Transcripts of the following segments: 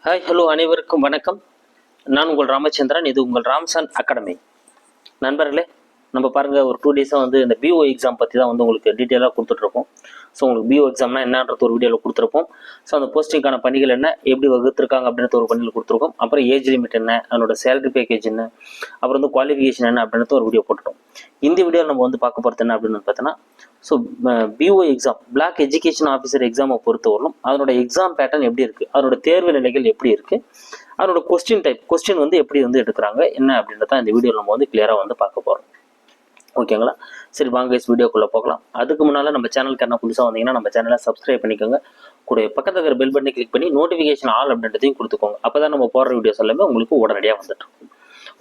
Hi hello அனைவருக்கும் வணக்கம். நான் உங்கள் ராமச்சந்திரன். இது உங்கள் ராம்சன் அகாடமி. நண்பர்களே, நம்ம பாருங்கள், ஒரு 2 டேஸாக வந்து இந்த பிஓ எக்ஸாம் பற்றி தான் வந்து உங்களுக்கு டீட்டெயிலாக கொடுத்துட்ருக்கோம். ஸோ உங்களுக்கு பிஓ எக்ஸாம்னா என்னன்றது ஒரு வீடியோவில் கொடுத்துருப்போம். ஸோ அந்த போஸ்டிங்கான பணிகள் என்ன, எப்படி வகுத்துருக்காங்க அப்படின்றது ஒரு பணியில் கொடுத்துருக்கோம். அப்புறம் ஏஜ் லிமிட் என்ன, அதனோட சேலரி பேக்கேஜ் என்ன, அப்புறம் வந்து குவாலிஃபிகேஷன் என்ன அப்படின்றது ஒரு வீடியோ போட்டுட்டோம். இந்த வீடியோ நம்ம வந்து பார்க்க போகிறது என்ன அப்படின்னு பார்த்தோன்னா, so PO exam block education officer எக்ஸாமை பொறுத்தவரைக்கும் அதனோட எக்ஸாம் பேட்டர்ன் எப்படி இருக்குது, அதனோட தேர்வு நிலைகள் எப்படி இருக்குது, அதனோட கொஸ்டின் வந்து எப்படி வந்து எடுக்கிறாங்க என்ன அப்படின்றத இந்த வீடியோவில் நம்ம வந்து கிளியராக வந்து பார்க்க போகிறோம். ஓகேங்களா? சரி, வாங்க வீடியோக்குள்ளே போகலாம். அதுக்கு முன்னால் நம்ம சேனலுக்கு என்ன புதுசாக வந்தீங்கன்னா நம்ம சேனலை சப்ஸ்கிரைப் பண்ணிக்கோங்க. கூட பக்கத்தில் இருக்கிற பெல் பட்டனை கிளிக் பண்ணி நோட்டிஃபிகேஷன் ஆல் அப்படின்றதையும் கொடுத்துக்கோங்க. அப்போ தான் நம்ம போடுற வீடியோஸ் எல்லாமே உங்களுக்கு உடனடியாக வந்துட்டு இருக்கும்.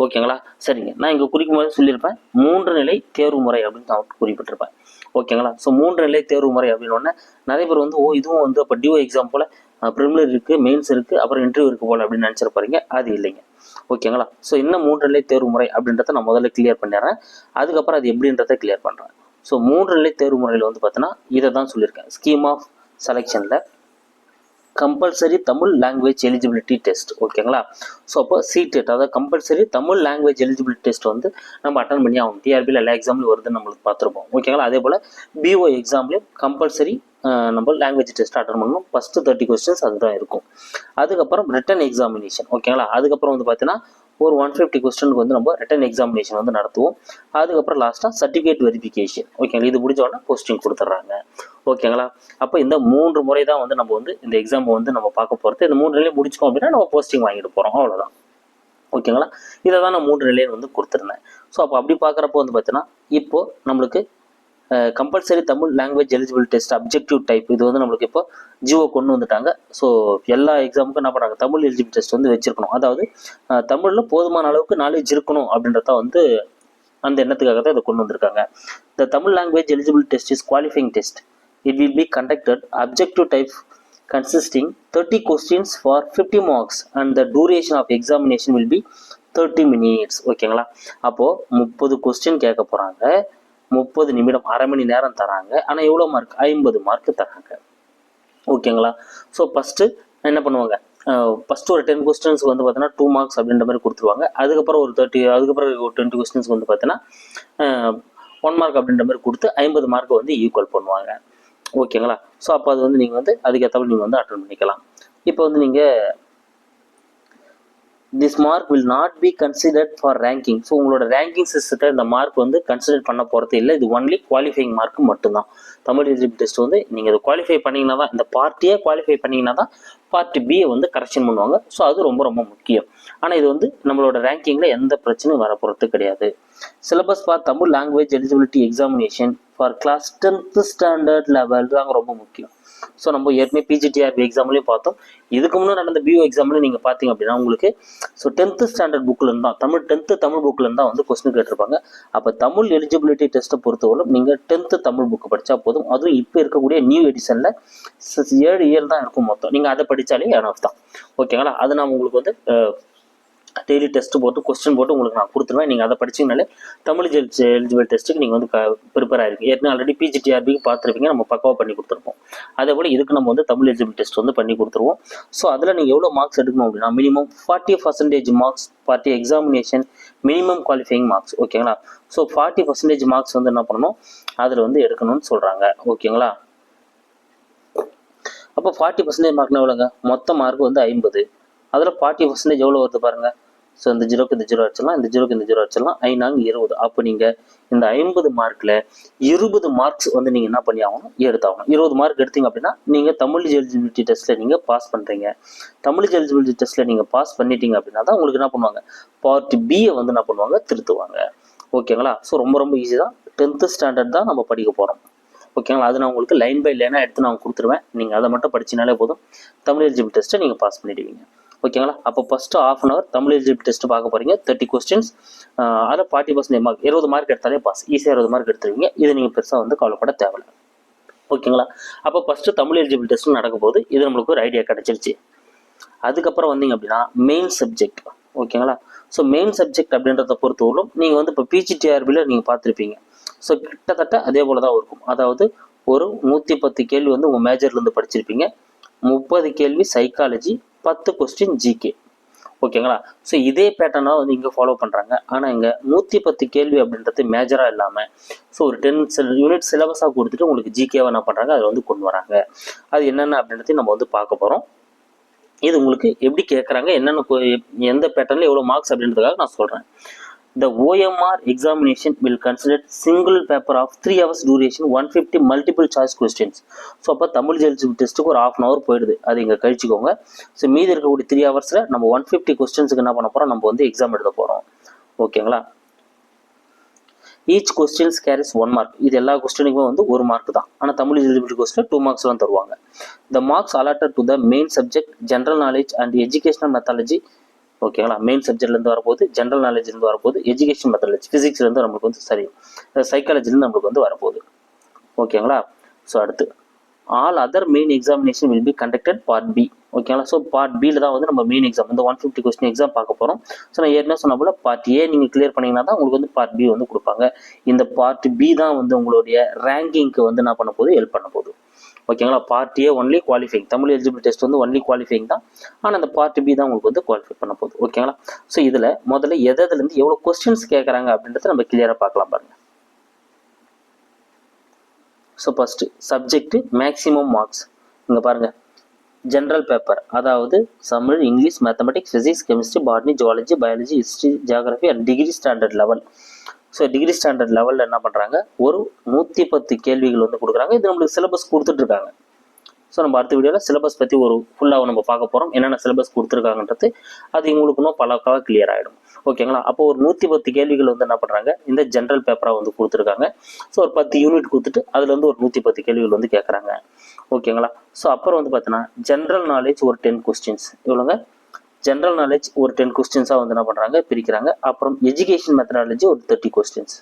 ஓகேங்களா? சரிங்க, நான் இங்கே குறிக்கும் போது சொல்லியிருப்பேன் 3 நிலை தேர்வு முறை அப்படின்னு நான் குறிப்பிட்டிருப்பேன். ஓகேங்களா? ஸோ 3 நிலை தேர்வு முறை அப்படின்னு நிறைய பேர் வந்து இதுவும் வந்து அப்போ டிஓ எக்ஸாம் போல் ப்ரிலிமினரி இருக்குது, மெயின்ஸ் இருக்குது, அப்புறம் இன்டர்வியூ இருக்குது போல் அப்படின்னு நினச்சிருப்பாருங்க. அது இல்லைங்க. ஓகேங்களா? ஸோ இன்னும் 3 நிலை தேர்வு முறை அப்படின்றத நான் முதல்ல கிளியர் பண்ணிடுறேன். அதுக்கப்புறம் அது எப்படின்றத கிளியர் பண்ணுறேன். ஸோ 3 நிலை தேர்வு முறையில் வந்து பார்த்தீங்கன்னா இதை தான் சொல்லியிருக்கேன். ஸ்கீம் ஆஃப் செலெக்ஷனில் compulsory Tamil language eligibility test. ஓகேங்களா? ஸோ அப்போ சிடெட், அதாவது compulsory Tamil language eligibility test வந்து நம்ம அட்டன் பண்ணி ஆகணும். டிஆர்பியில் எல்லா எக்ஸாம்லையும் வருதுன்னு நம்மளுக்கு பார்த்துருப்போம். ஓகேங்களா? அதே போல் பிஓ எக்ஸாம்லேயும் கம்பல்சரி நம்ம லாங்குவேஜ் டெஸ்ட் அட்டன் பண்ணணும். ஃபஸ்ட்டு 30 கொஸ்டின்ஸ் அதுதான் இருக்கும். அதுக்கப்புறம் ரிட்டன் எக்ஸாமினேஷன். ஓகேங்களா? அதுக்கப்புறம் வந்து பார்த்தீங்கன்னா ஒரு 150 கொஸ்டினுக்கு வந்து நம்ம ரிட்டன் எக்ஸாமினேஷன் வந்து நடத்துவோம். அதுக்கப்புறம் லாஸ்ட்டாக சர்டிஃபிகேட் வெரிஃபிகேஷன். ஓகேங்களா? இது முடிஞ்சோடனே போஸ்டிங் கொடுத்துட்றாங்க. ஓகேங்களா? அப்போ இந்த 3 முறை தான் வந்து நம்ம வந்து இந்த எக்ஸாம் வந்து நம்ம பார்க்க போகிறது. இந்த 3 நிலையை முடிச்சோம் அப்படின்னா நம்ம போஸ்டிங் வாங்கிட்டு போகிறோம், அவ்வளோதான். ஓகேங்களா? இதை தான் நான் 3 நிலையை வந்து கொடுத்துருந்தேன். ஸோ அப்போ அப்படி பார்க்குறப்போ வந்து பார்த்தீங்கன்னா இப்போது நம்மளுக்கு compulsory Tamil language eligible test objective type இது வந்து நம்மளுக்கு இப்போ ஜிஓ கொண்டு வந்துட்டாங்க. ஸோ எல்லா எக்ஸாமுக்கும் என்ன பண்ணுறாங்க, தமிழ் எலிஜிபிள் டெஸ்ட் வந்து வச்சிருக்கணும். அதாவது தமிழில் போதுமான அளவுக்கு நாலேஜ் இருக்கணும் அப்படின்றத வந்து அந்த எண்ணத்துக்காக தான் இதை கொண்டு வந்திருக்காங்க. The Tamil language eligible test is qualifying test. It will be conducted objective type consisting 30 questions for 50 marks and the duration of examination will be 30 minutes. ஓகேங்களா? அப்போது 30 கொஸ்டின் கேட்க போகிறாங்க, 30 நிமிடம், அரை மணி நேரம் தராங்க. ஆனால் எவ்வளோ மார்க்? 50 மார்க் தராங்க. ஓகேங்களா? ஸோ ஃபஸ்ட்டு என்ன பண்ணுவாங்க, ஃபஸ்ட்டு ஒரு 10 கொஸ்டின்ஸ்க்கு வந்து பார்த்தீங்கன்னா 2 மார்க்ஸ் அப்படின்ற மாதிரி கொடுத்துருவாங்க. அதுக்கப்புறம் ஒரு 30, அதுக்கப்புறம் ஒரு 20 கொஸ்டின்ஸ்க்கு வந்து பார்த்தீங்கன்னா 1 மார்க் அப்படின்ற மாதிரி கொடுத்து 50 மார்க்கை வந்து ஈக்குவல் பண்ணுவாங்க. ஓகேங்களா? ஸோ அப்போ அது வந்து நீங்கள் வந்து அதுக்கேற்ற நீங்கள் வந்து அட்டன் பண்ணிக்கலாம். இப்போ வந்து நீங்கள் this mark will not be considered for ranking. So உங்களோட ரேங்கிங் சிஸ்டத்தை இந்த மார்க் வந்து கன்சிடர் பண்ண போகிறது இல்லை. இது ஒன்லி குவாலிஃபைங் மார்க் மட்டும்தான். தமிழ் எலிஜிபிள் டெஸ்ட் வந்து நீங்கள் இதை குவாலிஃபை பண்ணிங்கன்னா தான், இந்த பார்ட்டியே குவாலிஃபை பண்ணிங்கன்னா தான் பார்ட்டி பியை வந்து கரெக்ஷன் பண்ணுவாங்க. ஸோ அது ரொம்ப ரொம்ப முக்கியம். ஆனால் இது வந்து நம்மளோட ரேங்கிங்கில் எந்த பிரச்சனையும் வரப்போகிறது கிடையாது. Syllabus for Tamil language eligibility examination for class 10th standard level தாங்க ரொம்ப முக்கியம். ஸோ நம்ம ஏற்கனவே பிஜிடிஆர்பி எக்ஸாம்லையும் பார்த்தோம். இதுக்கு முன்னாடி நடந்த பிஓ எக்ஸாம்லையும் நீங்கள் பார்த்தீங்க அப்படின்னா உங்களுக்கு 10th ஸ்டாண்டர்ட் புக்கில் தான் தமிழ் புக்கில் தான் வந்து கொஸ்டின் கேட்டிருப்பாங்க. அப்போ தமிழ் எலிஜிபிலிட்டி டெஸ்ட்டை பொறுத்தவரை நீங்கள் 10th தமிழ் புக்கு படித்தா போதும். அதுவும் இப்போ இருக்கக்கூடிய நியூ எடிஷனில் 7 இயர் தான் இருக்கும் மொத்தம். நீங்கள் அதை படித்தாலே எனஃப் தான். ஓகேங்களா? அது நான் உங்களுக்கு வந்து டெய்லி டெஸ்ட்டு போட்டு கொஸ்டின் போட்டு உங்களுக்கு நான் கொடுத்துருவேன். நீங்கள் அதை படிச்சிங்கனாலே தமிழ் எலிஜிபிள் டெஸ்ட்டுக்கு நீங்கள் வந்து ப்ரிப்பேர் ஆகிருக்கு. ஏற்கனவே ஆல்ரெடி பிஜிடிஆர்பிக்கு பார்த்துருப்பீங்க, நம்ம பக்காவாக பண்ணி கொடுத்துருப்போம். அதே போல் இதுக்கு நம்ம வந்து தமிழ் எலிஜிபிள் டெஸ்ட் வந்து பண்ணி கொடுத்துருவோம். ஸோ அதில் நீங்கள் எவ்வளோ மார்க்ஸ் எடுக்கணும் அப்படின்னா மினிமம் 40% மார்க்ஸ் பார்ட்டி எக்ஸாமினேஷன், மினிமம் குவாலிஃபைங் மார்க்ஸ். ஓகேங்களா? ஸோ 40% மார்க்ஸ் வந்து என்ன பண்ணணும், அதில் வந்து எடுக்கணும்னு சொல்கிறாங்க. ஓகேங்களா? அப்போ 40% மார்க்னா எவ்வளோங்க, மொத்த மார்க் வந்து 50. அதில் 40% எவ்வளோ வருது பாருங்கள். ஸோ இந்த 0க்கு இந்த 0 அடிச்சிடலாம், இந்த 0க்கு இந்த 0 அடிச்சிடலாம், 5 20. அப்போ நீங்கள் இந்த 50 மார்க்கில் 20 மார்க்ஸ் வந்து நீங்கள் என்ன பண்ணி ஆகணும், எடுத்தாகணும். 20 மார்க் எடுத்தீங்க அப்படின்னா நீங்கள் தமிழ் எலிஜிபிலிட்டி டெஸ்ட்டில் நீங்கள் பாஸ் பண்ணுறீங்க. தமிழ் எலிஜிபிலிட்டி டெஸ்ட்டில் நீங்கள் பாஸ் பண்ணிட்டீங்க அப்படின்னா தான் உங்களுக்கு என்ன பண்ணுவாங்க, பார்ட் பியை வந்து என்ன பண்ணுவாங்க, திருத்துவாங்க. ஓகேங்களா? ஸோ ரொம்ப ரொம்ப ஈஸி தான். 10th ஸ்டாண்டர்ட் தான் நம்ம படிக்க போகிறோம். ஓகேங்களா? அது நான் உங்களுக்கு லைன் பை லைனாக எடுத்து நான் கொடுத்துருவேன். நீங்கள் அதை மட்டும் படிச்சினாலே போதும், தமிழ் எலிஜிபிள் டெஸ்ட்டை நீங்கள் பாஸ் பண்ணிடுவீங்க. ஓகேங்களா? அப்போ first ½ an hour Tamil eligible test பார்க்க போகிறீங்க. 30 கொஸ்டின்ஸ், அதில் 40% மார்க், 20 மார்க் எடுத்தாலே பாஸ், ஈஸியாக 20 மார்க் எடுத்துருவீங்க. இதை நீங்கள் பெருசாக வந்து கவலைப்பட தேவையில்லை. ஓகேங்களா? அப்போ ஃபஸ்ட்டு தமிழ் எலிஜிபிள் டெஸ்ட்டு நடக்கும் போது இது நம்மளுக்கு ஒரு ஐடியா கிடச்சிருச்சு. அதுக்கப்புறம் வந்தீங்க அப்படின்னா மெயின் சப்ஜெக்ட். ஓகேங்களா? ஸோ மெயின் சப்ஜெக்ட் அப்படின்றத பொறுத்தவரைக்கும் நீங்கள் வந்து இப்போ பிஜிடிஆர்பியில் நீங்கள் பார்த்துருப்பீங்க. ஸோ கிட்டத்தட்ட அதே போல் தான் இருக்கும். அதாவது ஒரு 110 கேள்வி வந்து உங்கள் மேஜர்லேருந்து படிச்சிருப்பீங்க. 30 கேள்வி சைக்காலஜி, 10 கொஸ்டின் ஜிகே. ஓகேங்களா? ஸோ இதே பேட்டர்னாக வந்து இங்கே ஃபாலோ பண்ணுறாங்க. ஆனால் இங்கே 110 கேள்வி அப்படின்றது மேஜராக இல்லாமல் ஸோ ஒரு 10 யூனிட் சிலபஸாக கொடுத்துட்டு உங்களுக்கு ஜிகேவை என்ன பண்ணுறாங்க, அதில் வந்து கொண்டு வராங்க. அது என்னென்ன அப்படின்றதையும் நம்ம வந்து பார்க்க போகிறோம். இது உங்களுக்கு எப்படி கேட்குறாங்க, என்னென்ன எந்த பேட்டர்னில் எவ்வளோ மார்க்ஸ் அப்படின்றதுக்காக நான் சொல்கிறேன். The OMR examination will consider single paper of 3 hours duration, 150 multiple choice questions. So அப்போ தமிழ் எலிஜிபிள் டெஸ்ட்டுக்கு ஒரு 1/2 hour போயிடுது, அது இங்கே கழிச்சிக்கோங்க. ஸோ மீதி இருக்கக்கூடிய 3 hours நம்ம 150 கொஸ்டின்ஸுக்கு என்ன பண்ண போகிறோம், நம்ம வந்து எக்ஸாம் எழுத போகிறோம். ஓகேங்களா? Each questions carries 1 mark. இது எல்லா கொஸ்டினுக்குமே வந்து 1 mark தான். ஆனால் தமிழ் எலிஜிபிலிட்டி கொஸ்டின் 2 marks தான் தருவாங்க. The marks allotted to the main subject, general knowledge and educational methodology. ஓகேங்களா? மெயின் சப்ஜெக்ட்லேருந்து வரப்போகுது, ஜென்ரல் நாலேஜ்லேருந்து வரப்போகுது, எஜுகேஷன் மெத்தடாலஜி, ஃபிசிக்ஸ்லேருந்து நம்மளுக்கு வந்து சைக்காலஜிலேருந்து நம்மளுக்கு வந்து வரப்போகுது. ஓகேங்களா? ஸோ அடுத்து all other main examination will be conducted part B. ஓகேங்களா? ஸோ பார்ட் பியில் தான் வந்து நம்ம மெயின் எக்ஸாம் இந்த 150 கொஸ்டின் எக்ஸாம் பார்க்க போகிறோம். ஸோ நான் ஏற்கனவே சொன்ன போல் பார்ட் ஏ நீங்கள் கிளியர் பண்ணிங்கன்னா தான் உங்களுக்கு வந்து பார்ட் பி வந்து கொடுப்பாங்க. இந்த பார்ட் பி தான் வந்து உங்களுடைய ரேங்கிங்க்கு வந்து என்ன பண்ண போகுது, ஹெல்ப் பண்ண போகுது. ஓகேங்களா? Part A only qualifying, Tamil eligible test வந்து ஒன்லி குவாலிஃபைங் தான். ஆனால் அந்த பார்ட் பி தான் உங்களுக்கு வந்து குவாலிஃபை பண்ண போகுது. ஓகேங்களா? ஸோ இதில் முதல்ல எதுலேருந்து எவ்வளோ கொஸ்டின்ஸ் கேட்குறாங்க அப்படின்றத நம்ம கிளியராக பார்க்கலாம் பாருங்கள். So first subject maximum marks இங்கே பாருங்கள். ஜென்ரல் பேப்பர், அதாவது Tamil, English, mathematics, physics, chemistry, botany, zoology, biology, history, geography and degree standard level. So degree standard லெவலில் என்ன பண்ணுறாங்க, ஒரு 110 கேள்விகள் வந்து கொடுக்குறாங்க. இது நம்மளுக்கு சிலபஸ் கொடுத்துட்ருக்காங்க. ஸோ நம்ம அடுத்த வீடியோவில் சிலபஸ் பற்றி ஒரு ஃபுல்லாக நம்ம பார்க்க போகிறோம். என்னென்ன சிலபஸ் கொடுத்துருக்காங்கன்றது அது உங்களுக்கு இன்னும் பலக்காக கிளியர் ஆகிடும். ஓகேங்களா? அப்போ ஒரு 110 கேள்விகள் வந்து என்ன பண்ணுறாங்க, இந்த ஜென்ரல் பேப்பராக வந்து கொடுத்துருக்காங்க. ஸோ ஒரு 10 யூனிட் கொடுத்துட்டு அதில் வந்து ஒரு 110 கேள்விகள் வந்து கேட்குறாங்க. ஓகேங்களா? ஸோ அப்புறம் வந்து பார்த்தீங்கன்னா ஜென்ரல் நாலேஜ் ஒரு 10 கொஸ்டின்ஸ். இவ்வளோங்க ஜென்ரல் நாலேஜ் ஒரு 10 கொஸ்டின்ஸாக வந்து என்ன பண்ணுறாங்க, பிரிக்கிறாங்க. அப்புறம் எஜுகேஷன் மெத்தடாலஜி ஒரு 30 கொஸ்டின்ஸ்.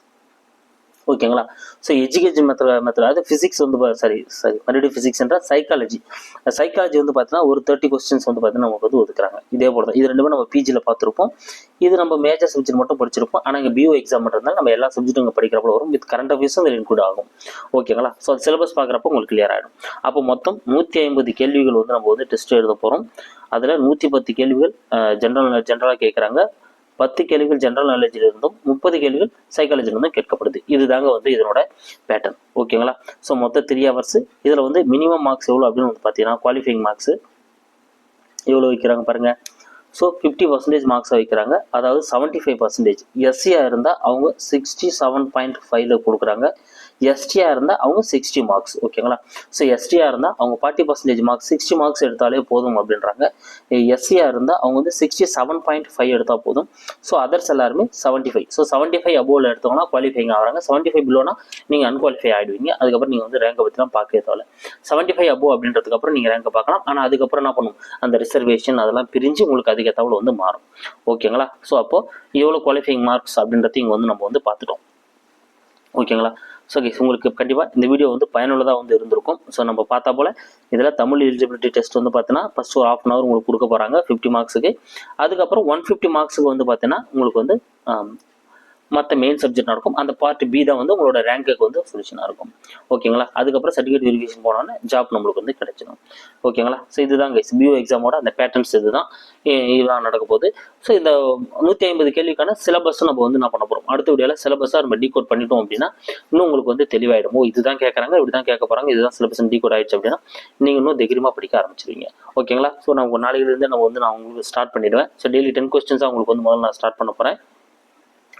ஓகேங்களா? ஸோ எஜுகேஷன் மெத்தட் அது ஃபிசிக்ஸ் வந்து மறுபடியும் ஃபிசிக்ஸ்ன்ற சைக்காலஜி வந்து பார்த்தீங்கன்னா ஒரு 30 கொஸ்டின்ஸ் வந்து பார்த்தீங்கன்னா நமக்கு வந்து ஒதுக்குறாங்க. இதே போல தான் இது ரெண்டுமே நம்ம பிஜியில் பார்த்துருப்போம். இது நம்ம மேஜர் சப்ஜெக்ட் மட்டும் படிச்சிருப்போம். ஆனால் இங்கே பிஓ எக்ஸாம் பண்ணுறதுனால நம்ம எல்லா சப்ஜெக்ட்டும் இங்கே படிக்கிறப்போ வரும். வித் கரண்ட் அஃபேர்ஸும் இதில் இன்க்ளூட் ஆகும். ஓகேங்களா? ஸோ அது சிலபஸ் பார்க்குறப்போ உங்களுக்கு கிளியர் ஆகிடும். அப்போ மொத்தம் 150 கேள்விகள் வந்து நம்ம வந்து டெஸ்ட் எழுத போகிறோம். அதில் 110 கேள்விகள் ஜென்ரலாக கேட்குறாங்க. 10 கேள்விகள் ஜென்ரல் நாலேஜில் இருந்தும் 30 கேள்விகள் சைக்காலஜிலிருந்தும் கேட்கப்படுது. இதுதாங்க வந்து இதனோட பேட்டர்ன். ஓகேங்களா? ஸோ மொத்தம் 3 hours. இதில் வந்து மினிமம் மார்க்ஸ் எவ்வளோ அப்படின்னு வந்து பார்த்தீங்கன்னா குவாலிஃபைங் மார்க்ஸ் எவ்வளோ வைக்கிறாங்க பாருங்கள். ஸோ 50% மார்க்ஸை வைக்கிறாங்க. அதாவது 75%. எஸ்சியாக இருந்தால் அவங்க 67.5 கொடுக்குறாங்க. எஸ்டியாக இருந்தால் அவங்க 60 மார்க்ஸ். ஓகேங்களா? ஸோ எஸ்டியாக இருந்தால் அவங்க 40% மார்க்ஸ், 60 மார்க்ஸ் எடுத்தாலே போதும் அப்படின்றாங்க. எஸ்சியாக இருந்தால் அவங்க வந்து 67.5 எடுத்தால் போதும். ஸோ அதர்ஸ் எல்லாருமே 75. ஸோ 75 அபோவில் எடுத்தவங்கன்னா குவாலிஃபைங் ஆகிறாங்க. 75 பிலோனா நீங்கள் அன்குவாலிஃபை ஆகிடுவீங்க. அதுக்கப்புறம் நீங்கள் வந்து ரேங்கை பற்றிலாம் பார்க்கவே தேவை. 75 அபோவ் அப்படின்றதுக்கப்புறம் நீங்கள் ரேங்கை பார்க்கலாம். ஆனால் அதுக்கப்புறம் என்ன பண்ணும், அந்த ரிசர்வேஷன் அதெல்லாம் பிரிஞ்சு உங்களுக்கு அதுக்கேற்றவளோ வந்து மாறும். ஓகேங்களா? ஸோ அப்போது எவ்வளோ குவாலிஃபைங் மார்க்ஸ் அப்படின்றது இங்கே வந்து நம்ம வந்து பார்த்துட்டோம். ஓகேங்களா? ஸோ உங்களுக்கு கண்டிப்பாக இந்த வீடியோ வந்து பயனுள்ளதாக வந்து இருந்திருக்கும். ஸோ நம்ம பார்த்தா போல் இதில் தமிழ் எலிஜிபிலிட்டி டெஸ்ட் வந்து பார்த்தீங்கன்னா ஃபஸ்ட் ஒரு 1/2 hour உங்களுக்கு கொடுக்க போகிறாங்க 50 மார்க்ஸுக்கு. அதுக்கப்புறம் 150 மார்க்ஸுக்கு வந்து பார்த்தீங்கன்னா உங்களுக்கு வந்து மற்ற மெயின் சப்ஜெக்ட் நடக்கும். அந்த பார்ட் பி தான் வந்து உங்களோட ரேங்க்குக்கு வந்து சொல்யூஷனாக இருக்கும். ஓகேங்களா? அதுக்கப்புறம் சர்டிஃபிகேட் வெரிஃபிகேஷன் போனோன்னே ஜாப் நம்மளுக்கு வந்து கிடைச்சிடும். ஓகேங்களா? ஸோ இதுதான் கைஸ் பிஓ எக்ஸாமோட அந்த பேட்டர்ன்ஸ் இதுதான் நடக்க போகுது. ஸோ இந்த 150 கேள்விக்கான சிலபஸும் நம்ம வந்து என்ன பண்ண போகிறோம், அடுத்த வீடியோவில் சிலபஸாக நம்ம டீகோட் பண்ணிட்டோம் அப்படின்னா இன்னும் உங்களுக்கு வந்து தெளிவாயிடும். இதுதான் கேட்குறாங்க, இப்படி தான் கேட்க போகிறாங்க, இதுதான் சிலபஸ் டீகோட் ஆயிடுச்சு அப்படின்னா நீங்கள் இன்னும் தைரியமாக படிக்க ஆரம்பிச்சிருவீங்க. ஓகேங்களா? ஸோ நான் உங்கள் நாளையிலேருந்து நான் உங்களுக்கு ஸ்டார்ட் பண்ணிடுவேன். ஸோ டெய்லி 10 கொஸ்டின்ஸாக உங்களுக்கு வந்து முதல்ல நான் ஸ்டார்ட் பண்ண போகிறேன்.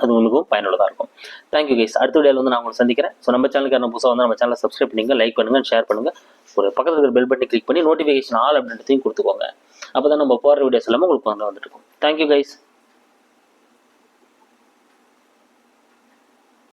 அது உங்களுக்கும் பயனுள்ளதாக இருக்கும். Thank you guys. அடுத்த வீடியோவில் வந்து நான் உங்களை சந்திக்கிறேன். ஸோ நம்ம சேனலுக்கு புதுசாக வந்து நம்ம சேனலை சப்ஸ்கிரைப் பண்ணிங்க, லைக் பண்ணுங்கள், ஷேர் பண்ணுங்கள். ஒரு பக்கத்தில் இருக்கிற பெல் பட்டனை கிளிக் பண்ணி நோட்டிஃபிகேஷன் ஆல் அப்படின்றதையும் கொடுத்துக்கோங்க. அப்போ தான் நம்ம போகிற வீடியோஸ் எல்லாமே உங்களுக்கு வந்துட்டு இருக்கும். Thank you guys.